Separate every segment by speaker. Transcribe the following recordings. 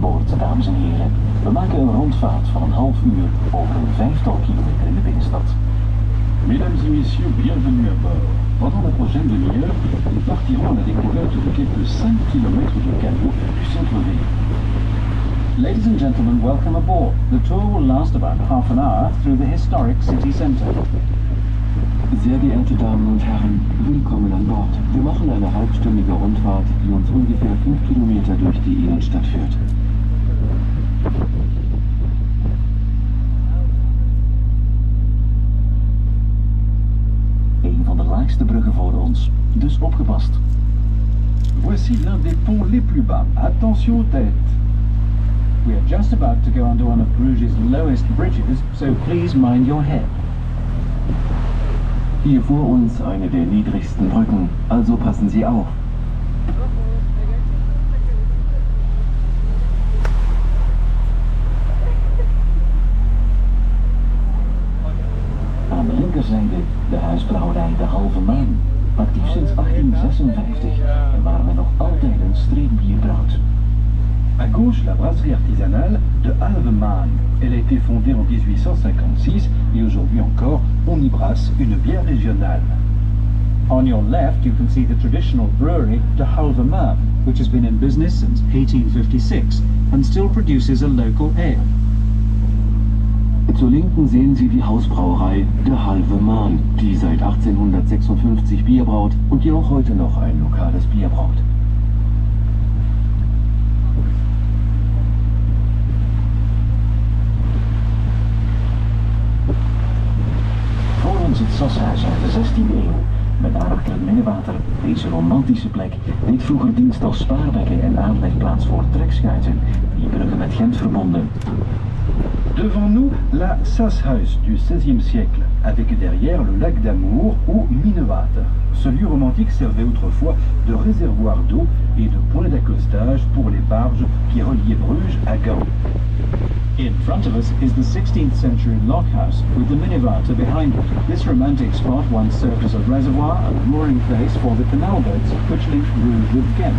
Speaker 1: aan boord, dames en heren. We maken een rondvaart van een half uur over een vijftal kilometer in de binnenstad.
Speaker 2: Mesdames et messieurs, bienvenue à bord. Pendant la prochaine demi-heure, nous partirons à la découverte de quelques 5 km de canaux du centre-ville.
Speaker 3: Ladies and gentlemen, welcome aboard. The tour will last about half an hour through the historic city centre.
Speaker 1: Sehr geehrte Damen und Herren, willkommen an Bord. Wir machen eine halbstündige Rundfahrt, die uns ungefähr 5 Kilometer durch die Innenstadt führt. Een van de laagste bruggen voor ons, dus opgepast.
Speaker 2: Voici l'un des ponts les plus bas. Attention aux têtes.
Speaker 3: We are just about to go under one of Bruges' lowest bridges, so please mind your head.
Speaker 1: Hier vor uns eine der niedrigsten Brücken, also passen Sie auf. Aan de linkerzijde de huisbrouwerij De Halve Maan, actief sinds 1856 en waar men nog altijd een streekbier brouwt.
Speaker 2: À gauche, la brasserie artisanale de Halve Maan. Elle a été fondée en 1856 et aujourd'hui encore, on y brasse une bière régionale.
Speaker 3: On your left, you can see the traditional brewery De Halve Maan, which has been in business since 1856 and still produces a local ale.
Speaker 1: Zur Linken sehen Sie die Hausbrauerei De Halve Maan, die seit 1856 Bier braut und die auch heute noch ein lokales Bier braut. Voor ons het Sashuis uit de 16e eeuw. Met daarachter het Minnewater. Deze romantische plek deed vroeger dienst als spaarbekken en aanlegplaats voor trekschuiten, die Brugge met Gent verbonden.
Speaker 2: Devant nous, la Sashuis du XVIe siècle, avec derrière le lac d'Amour ou Minnewater. Ce lieu romantique servait autrefois de réservoir d'eau et de point d'accostage pour les barges qui reliaient Bruges à Gand.
Speaker 3: In front of us is the 16th century lockhouse with the Minnewater behind it. This romantic spot once served as a reservoir and mooring place for the canal boats which linked Bruges with Ghent.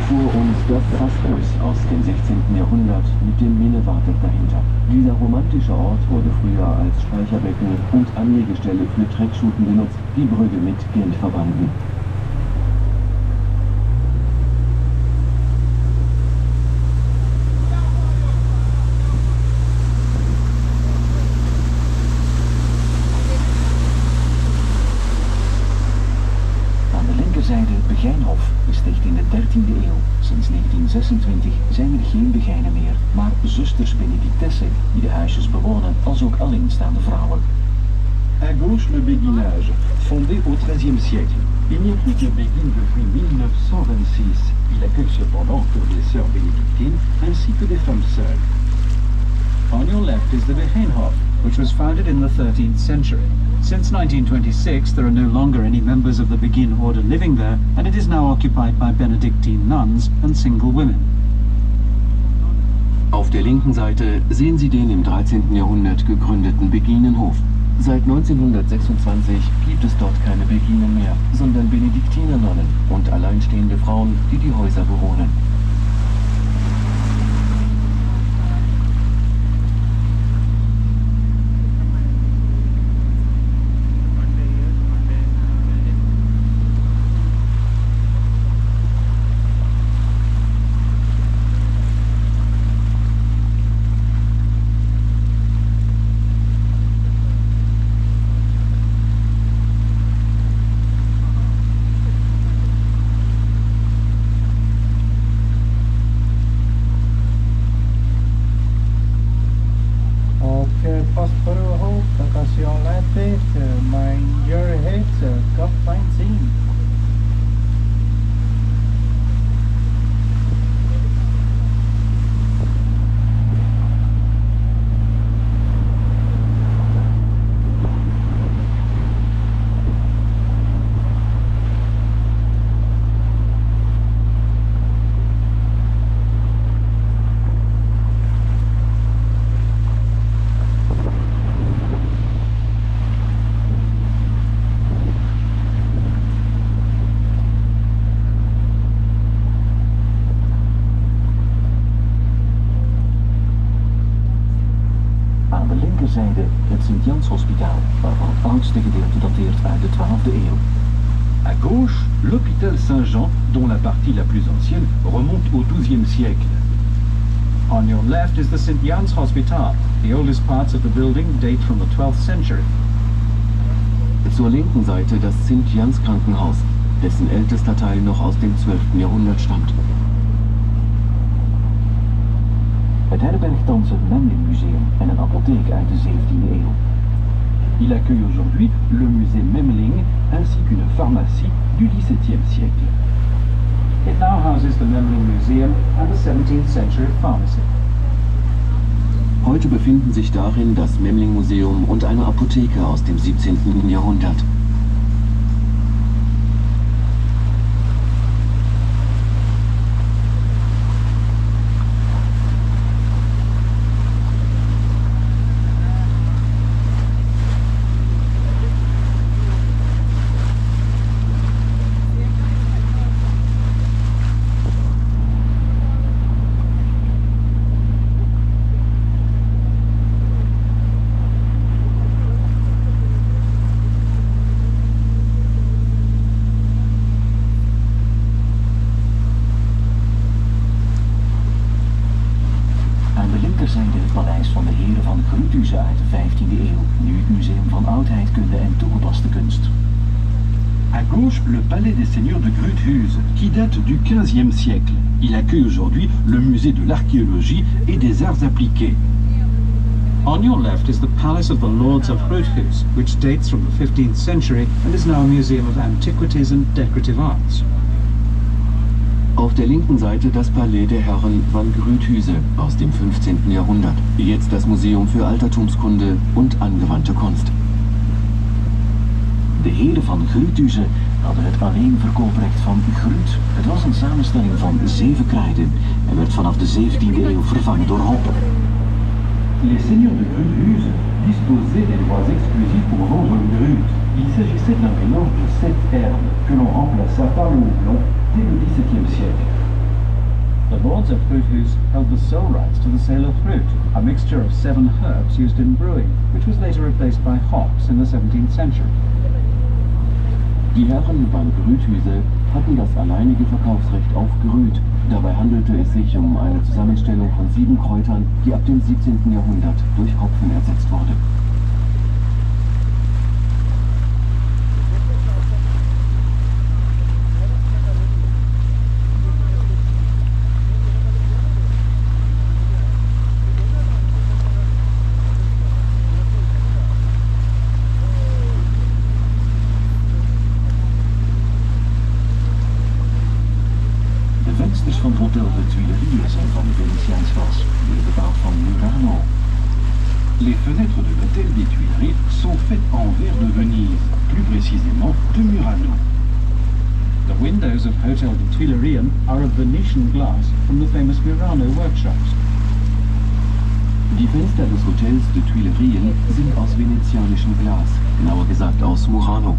Speaker 1: Vor uns das Sashuis aus dem 16. Jahrhundert mit dem Minnewater dahinter. Dieser romantische Ort wurde früher als Speicherbecken und Anlegestelle für Treckschuten genutzt, die Brügge mit Gent verbanden. Zijde Begijnhof, gesticht in de 13e eeuw. Sinds 1926 zijn er geen Begijnen meer, maar zusters Benedictessen die de huisjes bewonen, als ook alleenstaande vrouwen.
Speaker 2: À gauche, le béguinage, fondé au XIIIe siècle. Il n'y a plus de béguine depuis 1926. Il accueille cependant que des sœurs bénédictines ainsi que des femmes seules.
Speaker 3: On your left is the Begijnhof, which was founded in the 13th century. Since 1926, there are no longer any members of the Begin order living there, and it is now occupied by Benedictine nuns and single women.
Speaker 1: Auf der linken Seite sehen Sie den im 13. Jahrhundert gegründeten Beginenhof. Seit 1926 gibt es dort keine Beginen mehr, sondern Benediktinernonnen und alleinstehende Frauen, die die Häuser bewohnen.
Speaker 4: grootste gedeelte dateert uit de 12e eeuw.
Speaker 2: À gauche, l'hôpital Saint-Jean, dont la partie la plus ancienne remonte au XIIe siècle.
Speaker 3: On your left is the St. Jan's Hospital. The oldest parts of the building date from the 12th century.
Speaker 1: Zur linken Seite das Sint-Jans Krankenhaus, dessen ältester Teil noch aus dem 12. Jahrhundert stammt.
Speaker 4: Het herbergt thans het Memling Museum en een apotheek uit de 17e eeuw.
Speaker 2: Il accueille aujourd'hui le musée Memling ainsi qu'une pharmacie du XVIIe siècle.
Speaker 3: It now houses the Memling Museum and the 17th century pharmacy.
Speaker 1: Heute befinden sich darin das Memling-Museum und eine Apotheke aus dem 17. Jahrhundert.
Speaker 4: Het paleis van de heren van Bruges uit de 15e eeuw, nu het Museum van Oudheidkunde en Toegepaste Kunst.
Speaker 2: À gauche, le palais des seigneurs de Bruges, qui date du XVe siècle. Il accueille aujourd'hui le musée de l'archéologie et des arts appliqués.
Speaker 3: On your left is the Palace of the Lords of Bruges, which dates from the 15th century and is now a museum of antiquities and decorative arts.
Speaker 1: Auf der linken Seite das Palais der Herren van Grüthüse aus dem 15. Jahrhundert. Jetzt das Museum für Altertumskunde und angewandte Kunst.
Speaker 4: De heren van Grüthüse hadden het alleenverkooprecht van Gruut. Het was een samenstelling van 7 kruiden en werd vanaf de 17e eeuw vervangen door hop.
Speaker 2: Les seigneurs de Bruges disposaient des droits exclusifs pour vendre le grut. Il s'agissait d'un mélange de 7 herbes que l'on remplaça par le houblon dès le XVIIe siècle.
Speaker 3: The Lords of Bruges held the sole rights to the sale of fruit, a mixture of 7 herbs used in brewing, which was later replaced by hops in the 17th century.
Speaker 1: Die Herren van Grüthüse hatten das alleinige Verkaufsrecht auf Grüt. Dabei handelte es sich um eine Zusammenstellung von 7 Kräutern, die ab dem 17. Jahrhundert durch Hopfen ersetzt wurde.
Speaker 4: De vensters van het Hotel de Tuileries zijn van Venetiaans glas, weer bepaald van Murano.
Speaker 2: Les fenêtres de l'hôtel des Tuileries sont faites en verre de Venise, plus précisément de Murano.
Speaker 3: The windows of Hotel de Tuileries are of Venetian glass from the famous Murano workshops.
Speaker 1: Die Fenster des Hotels de Tuileries sind aus venezianischem Glas, genauer gesagt aus Murano.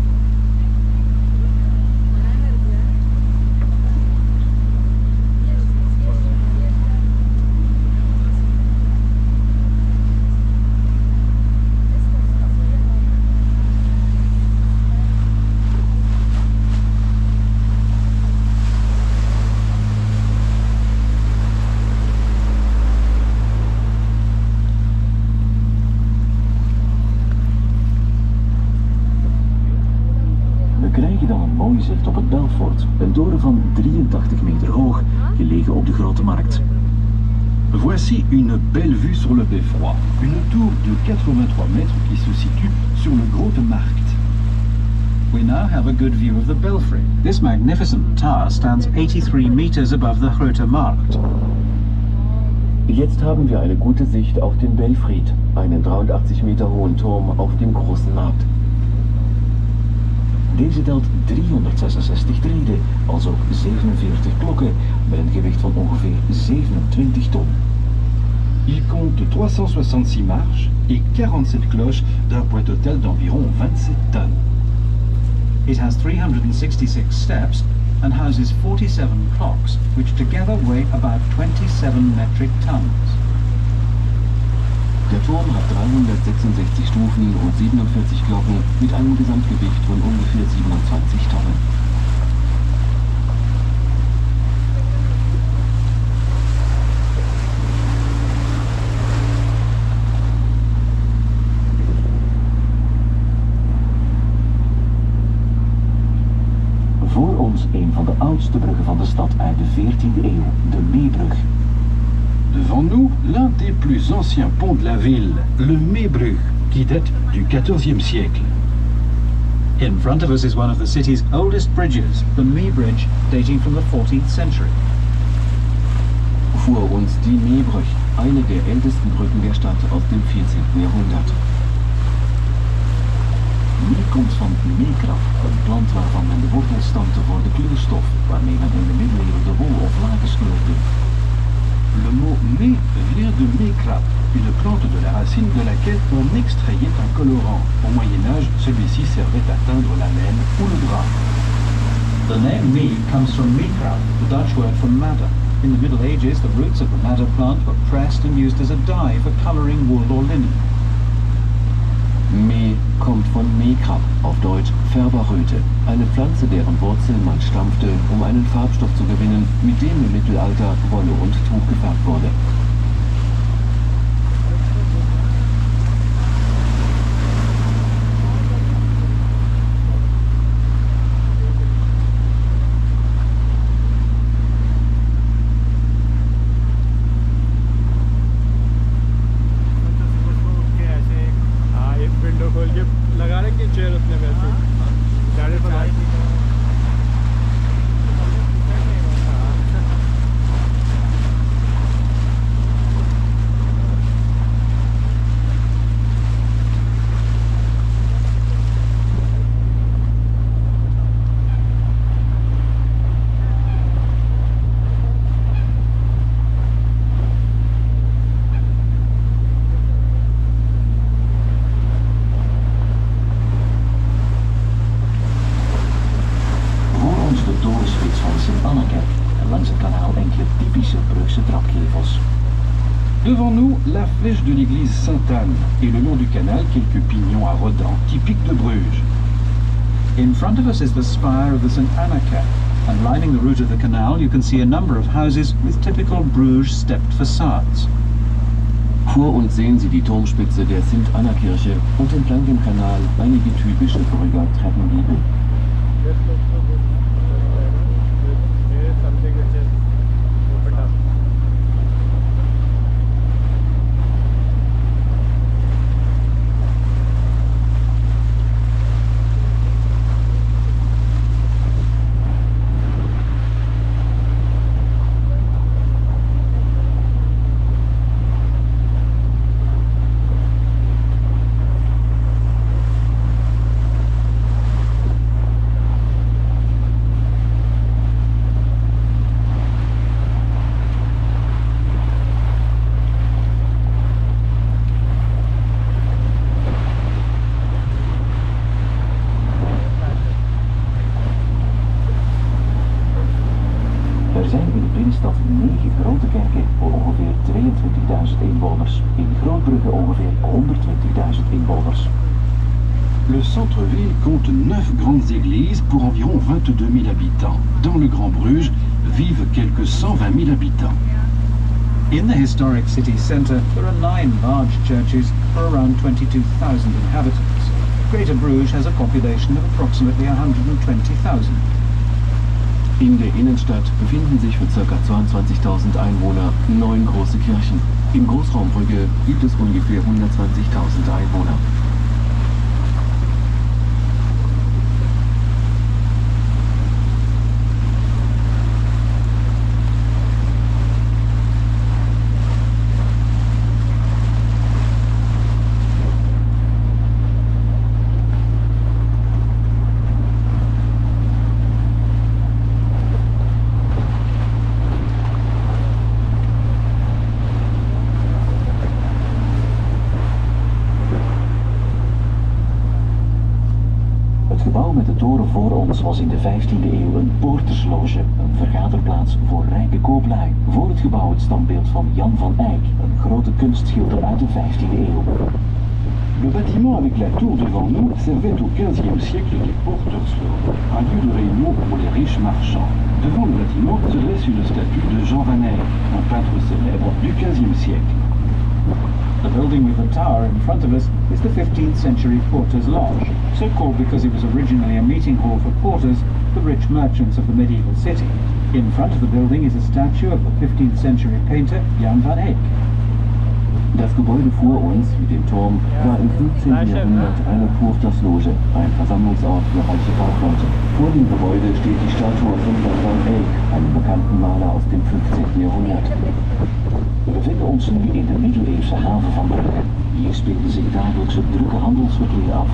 Speaker 4: Dan een mooi zicht op het Belfort, een toren van 83 meter hoog, gelegen op de Grote Markt.
Speaker 2: Voici une belle vue sur le beffroi, une tour de 83 mètres qui se situe sur le Grote Markt.
Speaker 3: We now have a good view of the belfry. This magnificent tower stands 83 meters above the Grote Markt.
Speaker 1: Jetzt haben wir eine gute Sicht auf den Belfried, einen 83 Meter hohen Turm auf dem großen Markt.
Speaker 4: Deze telt 366 treden, als ook 47 klokken, met een gewicht van ongeveer 27 ton.
Speaker 2: Il compte 366 marches et 47 cloches d'un poids total d'environ 27 tonnes.
Speaker 3: It has 366 steps and houses 47 clocks, which together weigh about 27 metric tons.
Speaker 1: Der Turm hat 366 Stufen und 47 Glocken mit einem Gesamtgewicht von ungefähr 27 Tonnen.
Speaker 4: Voor ons een van de oudste bruggen van de stad uit de 14e eeuw, de Meebrug.
Speaker 2: Devant nous, l'un des plus anciens ponts de la ville, le Bruges, qui date du XIVe siècle.
Speaker 3: In front of us is one of the city's oldest bridges, the Mee Bridge, dating from the 14th century.
Speaker 1: Vor uns die Meebrug, eine der ältesten Brücken der Stadt aus dem 14. Jahrhundert.
Speaker 4: Mee komt van meekrap, een plant waarvan men de wortels stampte voor de kleurstof, waarmee men in de middeleeuwen de wol of lakens kleurde.
Speaker 2: Le mot mé vient de mécrape, une plante de la racine de laquelle on extrayait un colorant. Au Moyen-Âge, celui-ci servait à teindre la laine ou le drap.
Speaker 3: The name Mee comes from meekrap, the Dutch word for madder. In the Middle Ages, the roots of the madder plant were pressed and used as a dye for colouring wool or linen.
Speaker 1: Mee kommt von Meekrab, auf Deutsch Färberröte, eine Pflanze, deren Wurzeln man stampfte, um einen Farbstoff zu gewinnen, mit dem im Mittelalter Wolle und Tuch gefärbt wurde.
Speaker 2: Devant nous, la flèche de l'église Sainte-Anne et le long du canal, quelques pignons à redans typiques de Bruges.
Speaker 3: In front of us is the spire of the St. Anna Kerk, and lining the route of the canal you can see a number of houses with typical Bruges stepped facades.
Speaker 1: Vor uns sehen Sie die Turmspitze der Sint-Anna-Kirche und entlang dem Kanal einige typische Brügger Treppengiebel.
Speaker 4: Er zijn in de binnenstad 9 grote kerken voor ongeveer 22.000 inwoners. In Grootbrugge ongeveer 120.000 inwoners.
Speaker 2: Le centre-ville compte 9 grandes églises pour environ 22 000 habitants. Dans le Grand Bruges vivent quelques 120 000 habitants.
Speaker 3: In the historic city centre, there are 9 large churches for around 22,000 inhabitants. Greater Bruges has a population of approximately 120,000.
Speaker 1: In der Innenstadt befinden sich für ca. 22.000 Einwohner 9 große Kirchen. Im Großraum Brügge gibt es ungefähr 120.000 Einwohner.
Speaker 4: Voor ons was in de 15e eeuw een poortersloge, een vergaderplaats voor rijke kooplui. Voor het gebouw het standbeeld van Jan van Eyck, een grote kunstschilder uit de 15e eeuw.
Speaker 2: Le bâtiment avec la tour devant nous servait au XVe siècle les portersloge, un lieu de réunion pour les riches marchands. Devant le bâtiment se dresse une statue de Jean van Eyck, un peintre célèbre du XVe siècle.
Speaker 3: The building with the tower in front of us is the 15th century Porter's Lodge, so called because it was originally a meeting hall for porters, the rich merchants of the medieval city. In front of the building is a statue of the 15th century painter Jan van Eyck.
Speaker 1: Das Gebäude vor uns, mit dem Turm, war im 15. Jahrhundert eine Portersloge, ein Versammlungsort für reiche Kaufleute. Vor dem Gebäude steht die Statue von Jan van Eyck, einem bekannten Maler aus dem 15. Jahrhundert.
Speaker 4: We bevinden ons nu in de middeleeuwse haven van Brugge. Hier speelde zich dagelijks het drukke handelsverkeer af.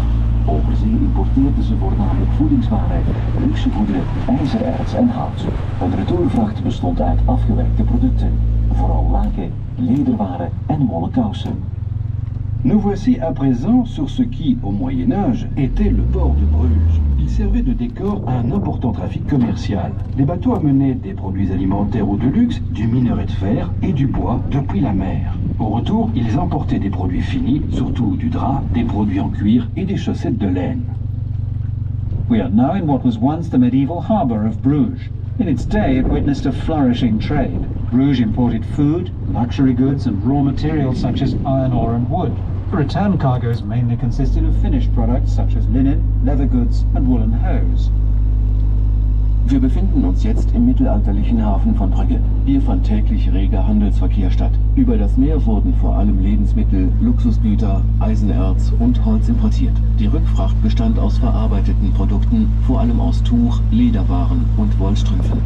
Speaker 4: Over zee importeerden ze voornamelijk voedingswaren, luxe goederen, ijzererts en hout. Een retourvracht bestond uit afgewerkte producten, vooral laken, lederwaren en wollen kousen.
Speaker 2: Nous voici à présent sur ce qui, au Moyen-Âge, était le port de Bruges. Il servait de décor à un important trafic commercial. Les bateaux amenaient des produits alimentaires ou de luxe, du minerai de fer et du bois depuis la mer. Au retour, ils emportaient des produits finis, surtout du drap, des produits en cuir et des chaussettes de laine.
Speaker 3: We are now in what was once the medieval harbour of Bruges. In its day, it witnessed a flourishing trade. Bruges imported food, luxury goods and raw materials such as iron ore and wood. Return cargoes mainly consisted of finished products such as linen, leather goods and woolen hose.
Speaker 1: Wir befinden uns jetzt im mittelalterlichen Hafen von Brügge. Hier fand täglich reger Handelsverkehr statt. Über das Meer wurden vor allem Lebensmittel, Luxusgüter, Eisenerz und Holz importiert. Die Rückfracht bestand aus verarbeiteten Produkten, vor allem aus Tuch, Lederwaren und Wollstrümpfen.